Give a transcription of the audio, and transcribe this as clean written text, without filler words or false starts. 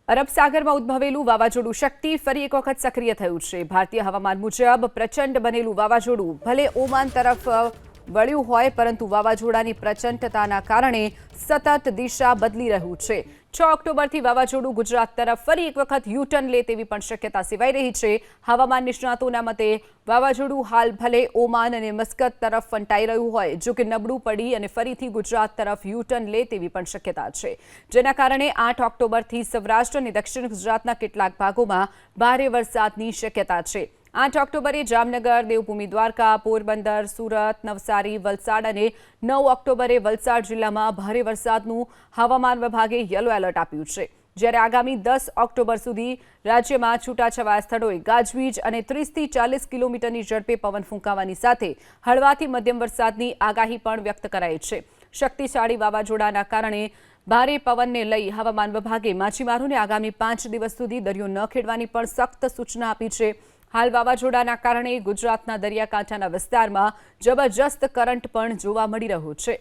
અરબ સાગરમાં ઉદ્ભવેલું વાવાઝોડું શક્તિ ફરી એક વખત સક્રિય થયું છે। ભારતીય હવામાન મુજબ પ્રચંડ બનેલું વાવાઝોડું ભલે ઓમાન તરફ વળ્યું હોય, પરંતુ વાવાઝોડાની પ્રચંડતાના કારણે સતત દિશા બદલી રહ્યું છે। 6 ઓક્ટોબરથી વાવાઝોડું ગુજરાત તરફ ફરી એક વખત યુટર્ન લે તેવી પણ શક્યતા સેવાઈ રહી છે। હવામાન નિષ્ણાતોના મતે વાવાઝોડું હાલ ભલે ઓમાન અને મસ્કત તરફ ફંટાઈ રહ્યું હોય, જો કે નબળું પડી અને ફરીથી ગુજરાત તરફ યુટર્ન લે તેવી પણ શક્યતા છે, જેના કારણે 8 ઓક્ટોબરથી સૌરાષ્ટ્ર અને દક્ષિણ ગુજરાતના કેટલાક ભાગોમાં ભારે વરસાદની શક્યતા છે। 8 ઓક્ટોબરે જામનગર, દેવભૂમિ દ્વારકા, પોરબંદર, સુરત, નવસારી, વલસાડ અને 9 ઓક્ટોબરે વલસાડ જિલ્લામાં ભારે વરસાદનું હવામાન વિભાગે યલો એલર્ટ આપ્યું છે, જ્યારે આગામી 10 ઓક્ટોબર સુધી રાજ્યમાં છૂટાછવાયા સ્થળોએ ગાજવીજ અને 30થી 40 કિલોમીટરની ઝડપે પવન ફૂંકાવાની સાથે હળવાથી મધ્યમ વરસાદની આગાહી પણ વ્યક્ત કરાઈ છે। શક્તિશાળી વાવાઝોડાના કારણે ભારે પવનને લઈ હવામાન વિભાગે માછીમારોને આગામી 5 દિવસ સુધી દરિયો ન ખેડવાની પણ સખ્ત સૂચના આપી છે। હાલ વાવાઝોડાના કારણે ગુજરાતના દરિયાકાંઠાના વિસ્તારમાં જબરજસ્ત કરંટ પણ જોવા મળી રહ્યો છે।